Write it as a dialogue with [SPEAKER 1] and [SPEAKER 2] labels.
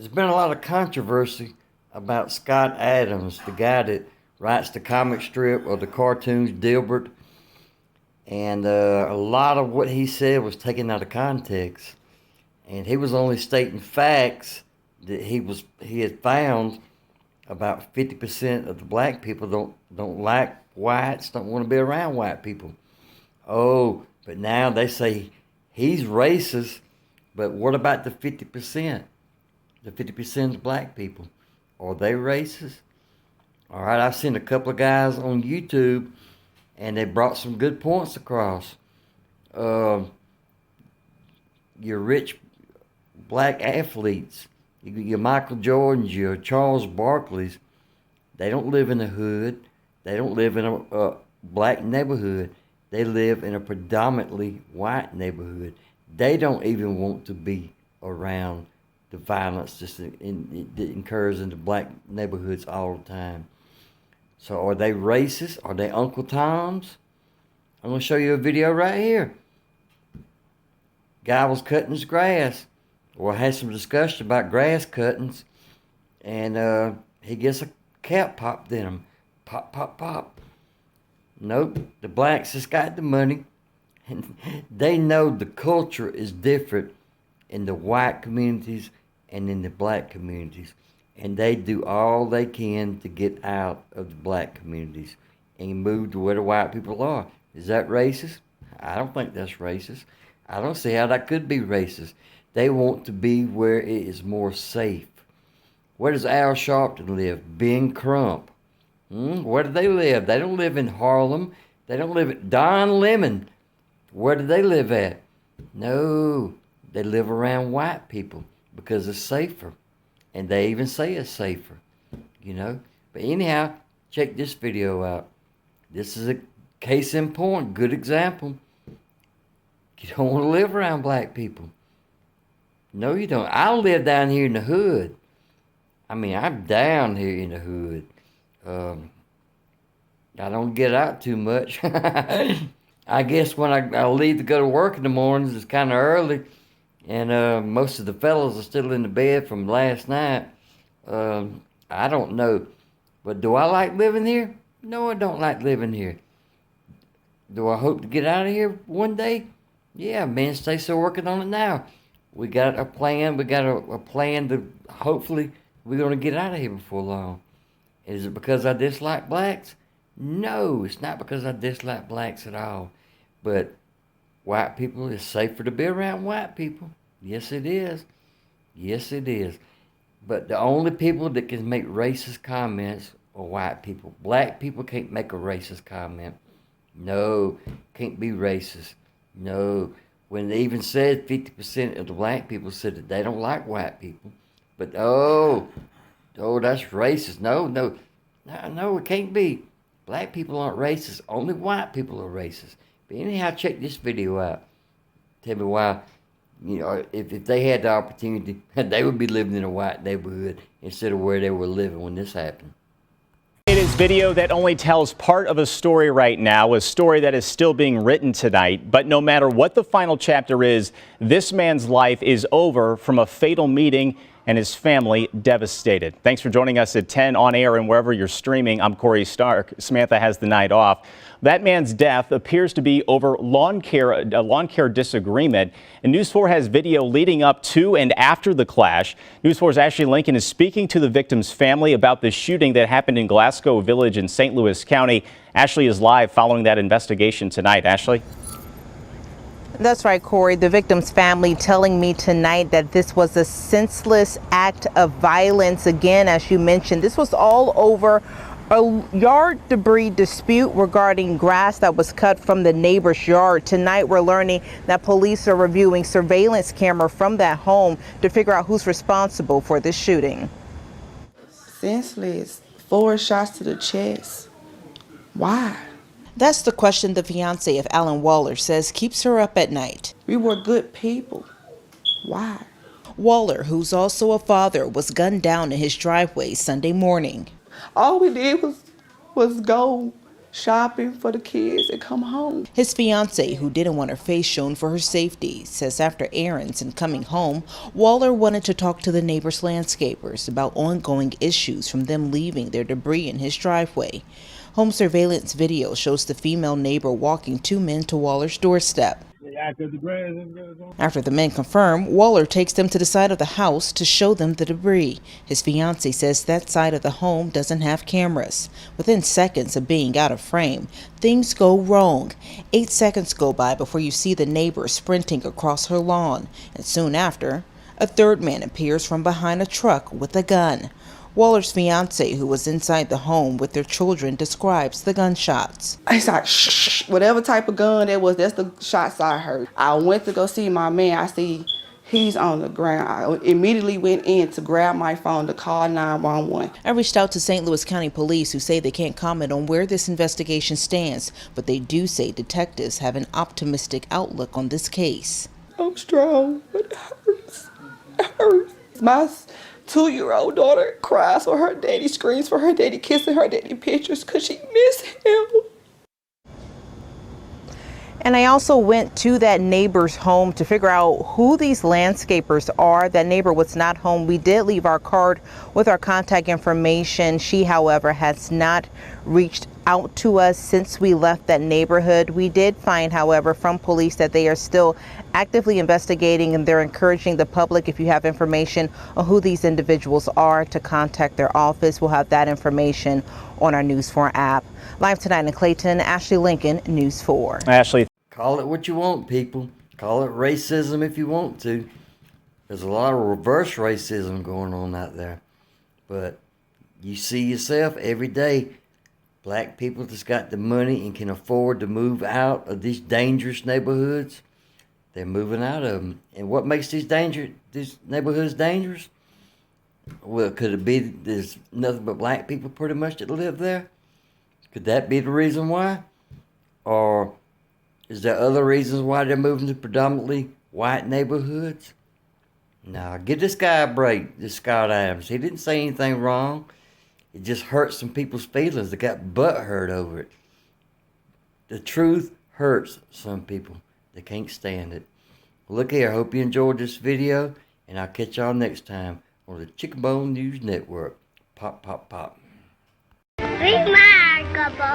[SPEAKER 1] There's been a lot of controversy about Scott Adams, the guy that writes the comic strip or the cartoons, Dilbert. And a lot of what he said was taken out of context. And he was only stating facts that he had found about 50% of the black people don't like whites, don't want to be around white people. Oh, but now they say he's racist, but what about the 50%? The 50% of black people, are they racist? All right, I've seen a couple of guys on YouTube, and they brought some good points across. Your rich black athletes, your Michael Jordans, your Charles Barkleys, they don't live in the hood. They don't live in a black neighborhood. They live in a predominantly white neighborhood. They don't even want to be around the violence that occurs in the black neighborhoods all the time. So are they racist? Are they Uncle Toms? I'm going to show you a video right here. Guy was cutting his grass, or had some discussion about grass cuttings, and he gets a cap popped in him. Pop, pop, pop. Nope, the blacks just got the money. And they know the culture is different in the white communities and in the black communities. And they do all they can to get out of the black communities and move to where the white people are. Is that racist? I don't think that's racist. I don't see how that could be racist. They want to be where it is more safe. Where does Al Sharpton live? Ben Crump. Where do they live? They don't live in Harlem. They don't live at Don Lemon. Where do they live at? No, they live around white people because it's safer. And they even say it's safer, you know. But anyhow, check this video out. This is a case in point, good example. You don't want to live around black people. No, you don't. I live down here in the hood. I mean, I'm down here in the hood. I don't get out too much. I guess when I leave to go to work in the mornings, it's kind of early. And most of the fellas are still in the bed from last night. I don't know. But do I like living here? No, I don't like living here. Do I hope to get out of here one day? Yeah, me and Stacey are working on it now. We got a plan. We got a plan to, hopefully, we're going to get out of here before long. Is it because I dislike blacks? No, it's not because I dislike blacks at all. But white people, it's safer to be around white people. Yes, it is. Yes, it is. But the only people that can make racist comments are white people. Black people can't make a racist comment. No, can't be racist. No. When they even said 50% of the black people said that they don't like white people. But, oh, that's racist. No, it can't be. Black people aren't racist. Only white people are racist. But anyhow, check this video out. Tell me why, you know, if they had the opportunity, they would be living in a white neighborhood instead of where they were living when this happened.
[SPEAKER 2] It is video that only tells part of a story right now, a story that is still being written tonight. But no matter what the final chapter is, this man's life is over from a fatal meeting and his family devastated. Thanks for joining us at 10 on air and wherever you're streaming. I'm Corey Stark. Samantha has the night off. That man's death appears to be over a lawn care disagreement. And News 4 has video leading up to and after the clash. News 4's Ashley Lincoln is speaking to the victim's family about the shooting that happened in Glasgow Village in St. Louis County. Ashley is live following that investigation tonight. Ashley?
[SPEAKER 3] That's right, Corey. The victim's family telling me tonight that this was a senseless act of violence. Again, as you mentioned, this was all over a yard debris dispute regarding grass that was cut from the neighbor's yard. Tonight, we're learning that police are reviewing surveillance camera from that home to figure out who's responsible for this shooting.
[SPEAKER 4] Senseless. 4 shots to the chest. Why?
[SPEAKER 3] That's the question the fiance of Alan Waller says keeps her up at night.
[SPEAKER 4] We were good people. Why?
[SPEAKER 3] Waller, who's also a father, was gunned down in his driveway Sunday morning.
[SPEAKER 4] All we did was go shopping for the kids and come home.
[SPEAKER 3] His fiancée, who didn't want her face shown for her safety, says after errands and coming home, Waller wanted to talk to the neighbor's landscapers about ongoing issues from them leaving their debris in his driveway. Home surveillance video shows the female neighbor walking two men to Waller's doorstep. After the men confirm, Waller takes them to the side of the house to show them the debris. His fiancée says that side of the home doesn't have cameras. Within seconds of being out of frame, things go wrong. 8 seconds go by before you see the neighbor sprinting across her lawn, and soon after, a third man appears from behind a truck with a gun. Waller's fiancée, who was inside the home with their children, describes the gunshots.
[SPEAKER 4] It's like, shh, whatever type of gun that was, that's the shots I heard. I went to go see my man. I see he's on the ground. I immediately went in to grab my phone to call 911.
[SPEAKER 3] I reached out to St. Louis County Police, who say they can't comment on where this investigation stands, but they do say detectives have an optimistic outlook on this case.
[SPEAKER 4] I'm strong, but it hurts. It hurts. My 2-year-old daughter cries for her daddy, screams for her daddy, kissing her daddy pictures because she miss him.
[SPEAKER 3] And I also went to that neighbor's home to figure out who these landscapers are. That neighbor was not home. We did leave our card with our contact information. She, however, has not reached out to us since we left that neighborhood. We did find, however, from police that they are still actively investigating, and they're encouraging the public, if you have information on who these individuals are, to contact their office. We'll have that information on our News 4 app. Live tonight in Clayton, Ashley Lincoln, News 4.
[SPEAKER 2] Ashley.
[SPEAKER 1] Call it what you want, people. Call it racism if you want to. There's a lot of reverse racism going on out there. But you see yourself every day. Black people that's got the money and can afford to move out of these dangerous neighborhoods, they're moving out of them. And what makes these neighborhoods dangerous? Well, could it be there's nothing but black people pretty much that live there? Could that be the reason why? Or is there other reasons why they're moving to predominantly white neighborhoods? Now, give this guy a break, this Scott Adams. He didn't say anything wrong. It just hurts some people's feelings. They got butt hurt over it. The truth hurts some people. They can't stand it. Well, look here, I hope you enjoyed this video, and I'll catch y'all next time on the Chicken Bone News Network. Pop, pop, pop.
[SPEAKER 5] Remarkable.